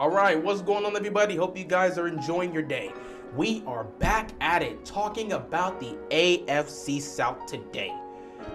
All right, what's going on, everybody? Hope you guys are enjoying your day. We are back at it talking about the AFC South today.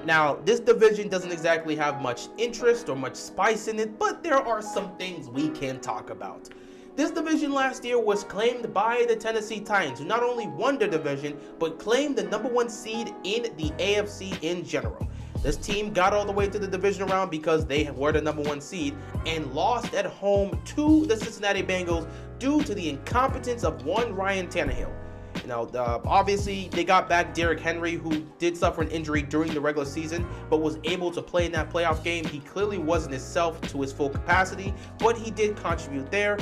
Now, this division doesn't exactly have much interest or much spice in it, but there are some things we can talk about. This division last year was claimed by the Tennessee Titans, who not only won the division, but claimed the number one seed in the AFC in general. This team got all the way to the division round because they were the number one seed and lost at home to the Cincinnati Bengals due to the incompetence of one Ryan Tannehill. Obviously, they got back Derrick Henry, who did suffer an injury during the regular season, but was able to play in that playoff game. He clearly wasn't himself to his full capacity, but he did contribute there.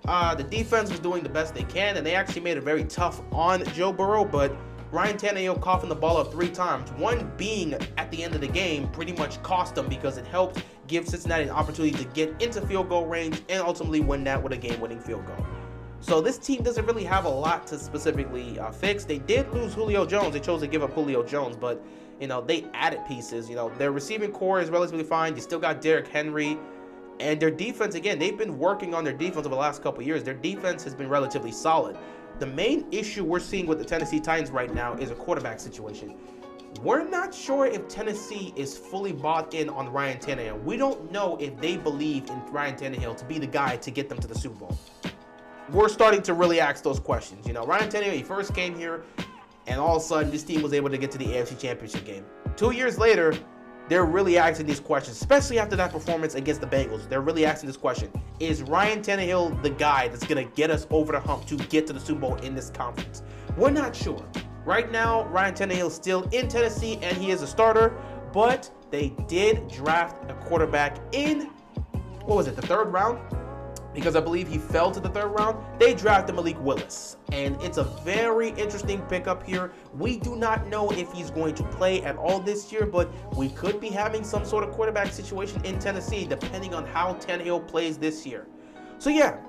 The defense was doing the best they can, and they actually made it very tough on Joe Burrow, but Ryan Tannehill coughing the ball up 3 times, one being at the end of the game, pretty much cost them because it helped give Cincinnati an opportunity to get into field goal range and ultimately win that with a game-winning field goal. So this team doesn't really have a lot to specifically fix. They did lose Julio Jones. They chose to give up Julio Jones, but they added pieces. Their receiving core is relatively fine. You still got Derrick Henry. And their defense, again, they've been working on their defense over the last couple of years. Their defense has been relatively solid. The main issue we're seeing with the Tennessee Titans right now is a quarterback situation. We're not sure if Tennessee is fully bought in on Ryan Tannehill. We don't know if they believe in Ryan Tannehill to be the guy to get them to the Super Bowl. We're starting to really ask those questions. Ryan Tannehill, he first came here, and all of a sudden, this team was able to get to the AFC Championship game. 2 years later, they're really asking these questions, especially after that performance against the Bengals. They're really asking this question. Is Ryan Tannehill the guy that's going to get us over the hump to get to the Super Bowl in this conference? We're not sure. Right now, Ryan Tannehill is still in Tennessee, and he is a starter, but they did draft a quarterback in, the 3rd round? Because I believe he fell to the 3rd round. They drafted Malik Willis, and it's a very interesting pickup here. We do not know if he's going to play at all this year, but we could be having some sort of quarterback situation in Tennessee depending on how Tannehill plays this year. So yeah,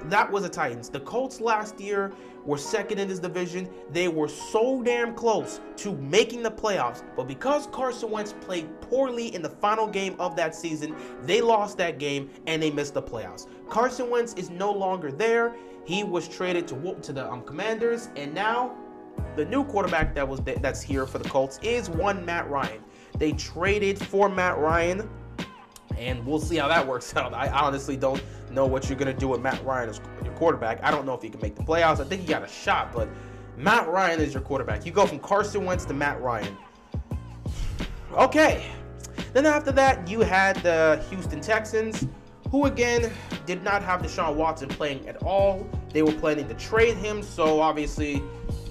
that was the Titans. The Colts last year were second in this division. They were so damn close to making the playoffs, but because Carson Wentz played poorly in the final game of that season, they lost that game and they missed the playoffs. Carson Wentz is no longer there. He was traded to the Commanders, and now the new quarterback that's here for the Colts is one Matt Ryan. They traded for Matt Ryan, and we'll see how that works out. I honestly don't know what you're going to do with Matt Ryan as your quarterback. I don't know if he can make the playoffs. I think he got a shot, but Matt Ryan is your quarterback. You go from Carson Wentz to Matt Ryan. Okay. Then after that, you had the Houston Texans, who again did not have Deshaun Watson playing at all. They were planning to trade him, so obviously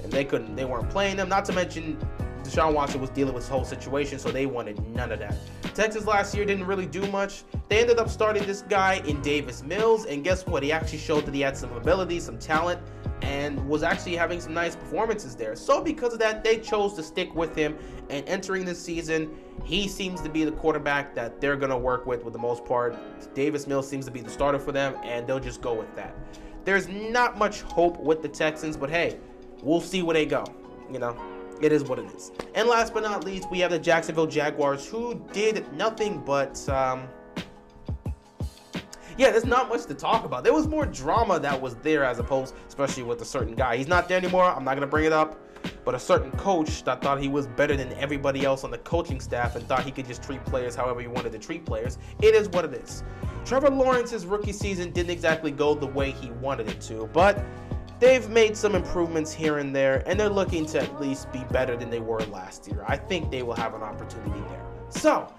they weren't playing him. Not to mention Deshaun Watson was dealing with this whole situation, so they wanted none of that. Texans last year didn't really do much. They ended up starting this guy in Davis Mills, and guess what? He actually showed that he had some ability, some talent, and was actually having some nice performances there. So because of that, they chose to stick with him, and entering this season, he seems to be the quarterback that they're going to work with the most part. Davis Mills seems to be the starter for them, and they'll just go with that. There's not much hope with the Texans, but hey, we'll see where they go. It is what it is. And last but not least, we have the Jacksonville Jaguars, who did nothing but, there's not much to talk about. There was more drama that was there as opposed, especially with a certain guy. He's not there anymore. I'm not going to bring it up. But a certain coach that thought he was better than everybody else on the coaching staff and thought he could just treat players however he wanted to treat players. It is what it is. Trevor Lawrence's rookie season didn't exactly go the way he wanted it to, but they've made some improvements here and there, and they're looking to at least be better than they were last year. I think they will have an opportunity there. So,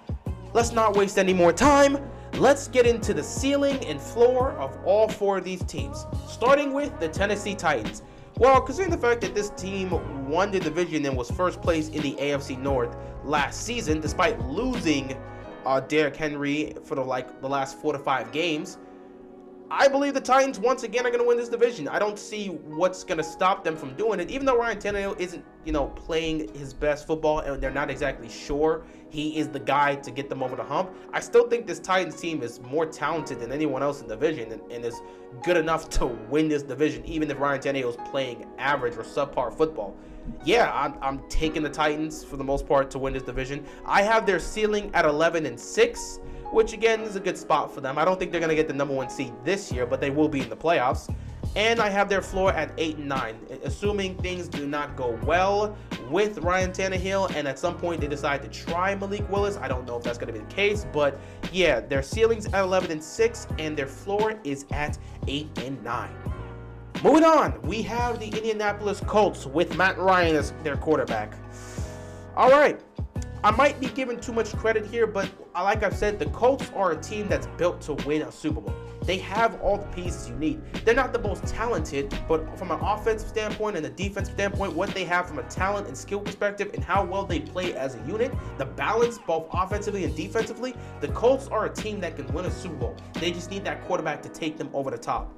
let's not waste any more time. Let's get into the ceiling and floor of all 4 of these teams, starting with the Tennessee Titans. Well, considering the fact that this team won the division and was first place in the AFC North last season, despite losing Derrick Henry for the last 4 to 5 games, I believe the Titans once again are going to win this division. I don't see what's going to stop them from doing it. Even though Ryan Tannehill isn't, playing his best football and they're not exactly sure he is the guy to get them over the hump, I still think this Titans team is more talented than anyone else in the division and is good enough to win this division, even if Ryan Tannehill is playing average or subpar football. Yeah, I'm taking the Titans for the most part to win this division. I have their ceiling at 11-6. which again is a good spot for them. I don't think they're going to get the number 1 seed this year, but they will be in the playoffs. And I have their floor at 8-9, assuming things do not go well with Ryan Tannehill, and at some point they decide to try Malik Willis. I don't know if that's going to be the case, but yeah, their ceiling's at 11-6, and their floor is at 8-9. Moving on, we have the Indianapolis Colts with Matt Ryan as their quarterback. All right, I might be giving too much credit here, but like I've said, the Colts are a team that's built to win a Super Bowl. They have all the pieces you need. They're not the most talented, but from an offensive standpoint and a defensive standpoint, what they have from a talent and skill perspective and how well they play as a unit, the balance both offensively and defensively, the Colts are a team that can win a Super Bowl. They just need that quarterback to take them over the top.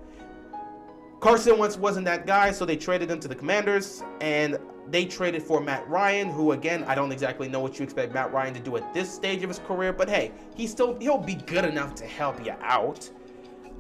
Carson Wentz wasn't that guy, so they traded him to the Commanders, and they traded for Matt Ryan, who, again, I don't exactly know what you expect Matt Ryan to do at this stage of his career, but hey, he'll be good enough to help you out.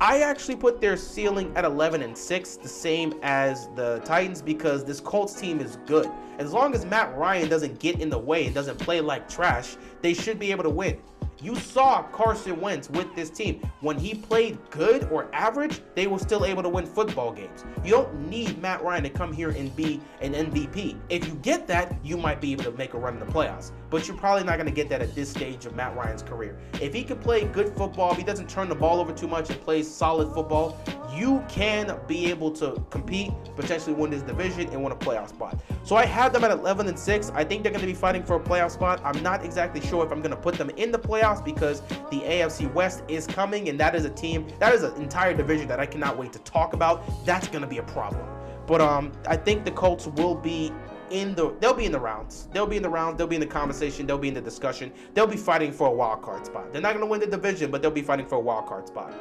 I actually put their ceiling at 11-6, the same as the Titans, because this Colts team is good. As long as Matt Ryan doesn't get in the way and doesn't play like trash, they should be able to win. You saw Carson Wentz with this team. When he played good or average, they were still able to win football games. You don't need Matt Ryan to come here and be an MVP. If you get that, you might be able to make a run in the playoffs. But you're probably not going to get that at this stage of Matt Ryan's career. If he can play good football, if he doesn't turn the ball over too much and plays solid football, you can be able to compete, potentially win this division and win a playoff spot. So I have them at 11-6. I think they're going to be fighting for a playoff spot. I'm not exactly sure if I'm going to put them in the playoffs because the AFC West is coming, and that is a team, that is an entire division that I cannot wait to talk about. That's going to be a problem. But I think the Colts will be they'll be in the rounds. They'll be in the rounds. They'll be in the conversation. They'll be in the discussion. They'll be fighting for a wild card spot. They're not going to win the division, but they'll be fighting for a wild card spot.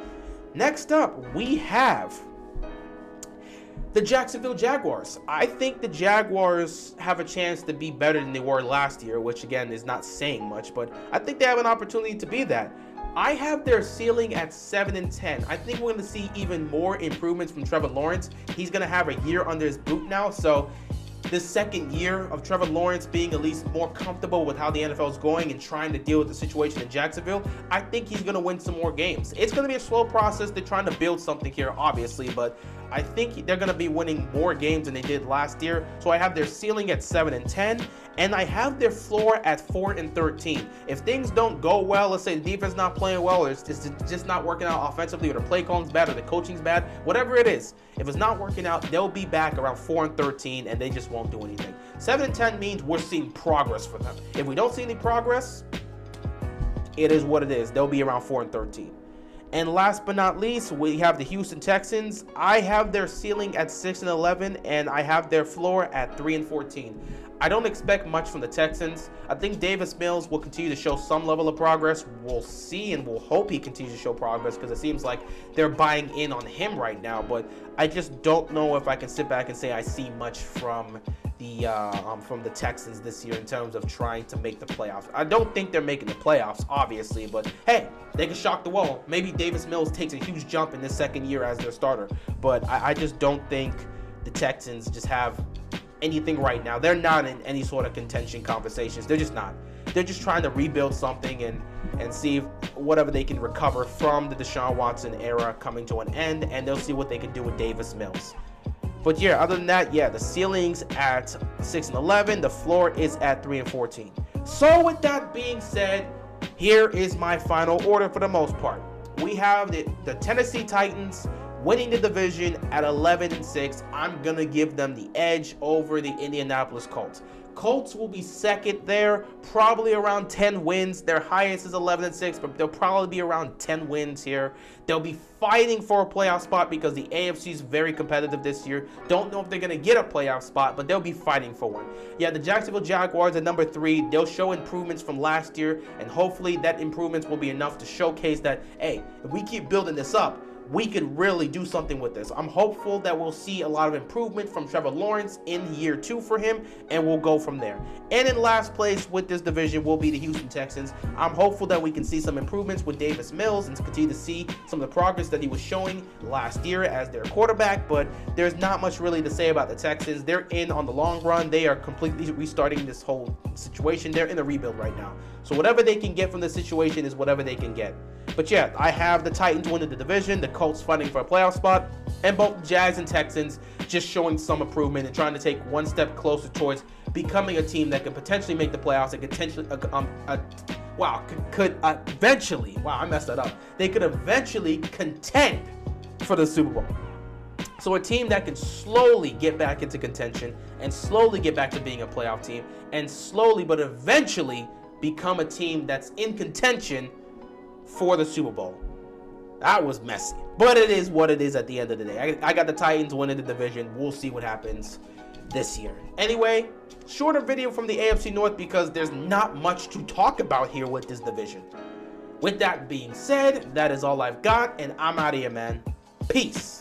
Next up, we have the Jacksonville Jaguars. I think the Jaguars have a chance to be better than they were last year, which again is not saying much, but I think they have an opportunity to be that. I have their ceiling at 7-10. I think we're going to see even more improvements from Trevor Lawrence. He's going to have a year under his boot now, so this second year of Trevor Lawrence being at least more comfortable with how the NFL is going and trying to deal with the situation in Jacksonville, I think he's going to win some more games. It's going to be a slow process. They're trying to build something here, obviously, but I think they're going to be winning more games than they did last year. So I have their ceiling at 7-10, and I have their floor at 4-13. If things don't go well, let's say the defense not playing well, or it's just not working out offensively, or the play calling's bad, or the coaching's bad, whatever it is, if it's not working out, they'll be back around 4-13, and they just won't do anything. 7-10 means we're seeing progress for them. If we don't see any progress, it is what it is. They'll be around 4-13. And last but not least, we have the Houston Texans. I have their ceiling at 6-11, and I have their floor at 3-14. I don't expect much from the Texans. I think Davis Mills will continue to show some level of progress. We'll see, and we'll hope he continues to show progress, because it seems like they're buying in on him right now. But I just don't know if I can sit back and say I see much from the Texans this year in terms of trying to make the playoffs. I don't think they're making the playoffs, obviously, but hey, they can shock the world. Maybe Davis Mills takes a huge jump in this second year as their starter, but I just don't think the Texans just have anything right now. They're not in any sort of contention conversations. They're just not. They're just trying to rebuild something and see if whatever they can recover from the Deshaun Watson era coming to an end, and they'll see what they can do with Davis Mills. But yeah, other than that, yeah, the ceiling's at 6-11. The floor is at 3-14. So with that being said, here is my final order for the most part. We have the Tennessee Titans winning the division at 11-6. I'm going to give them the edge over the Indianapolis Colts. Colts will be second there, probably around 10 wins. Their highest is 11-6, but they'll probably be around 10 wins here. They'll be fighting for a playoff spot because the AFC is very competitive this year. Don't know if they're going to get a playoff spot, but they'll be fighting for one. Yeah, the Jacksonville Jaguars at number 3. They'll show improvements from last year, and hopefully that improvements will be enough to showcase that, hey, if we keep building this up, we could really do something with this. I'm hopeful that we'll see a lot of improvement from Trevor Lawrence in year 2 for him, and we'll go from there. And in last place with this division will be the Houston Texans. I'm hopeful that we can see some improvements with Davis Mills and continue to see some of the progress that he was showing last year as their quarterback, but there's not much really to say about the Texans. They're in on the long run. They are completely restarting this whole situation. They're in a rebuild right now. So whatever they can get from the situation is whatever they can get. But yeah, I have the Titans winning the division, the Colts fighting for a playoff spot, and both Jags and Texans just showing some improvement and trying to take one step closer towards becoming a team that could potentially make the playoffs and potentially, could eventually, I messed that up. They could eventually contend for the Super Bowl. So a team that can slowly get back into contention and slowly get back to being a playoff team and slowly but eventually become a team that's in contention for the Super Bowl. That was messy, but it is what it is at the end of the day. I got the Titans winning the division. We'll see what happens this year. Anyway, shorter video from the AFC North because there's not much to talk about here with this division. With that being said, that is all I've got, and I'm out of here, man. Peace.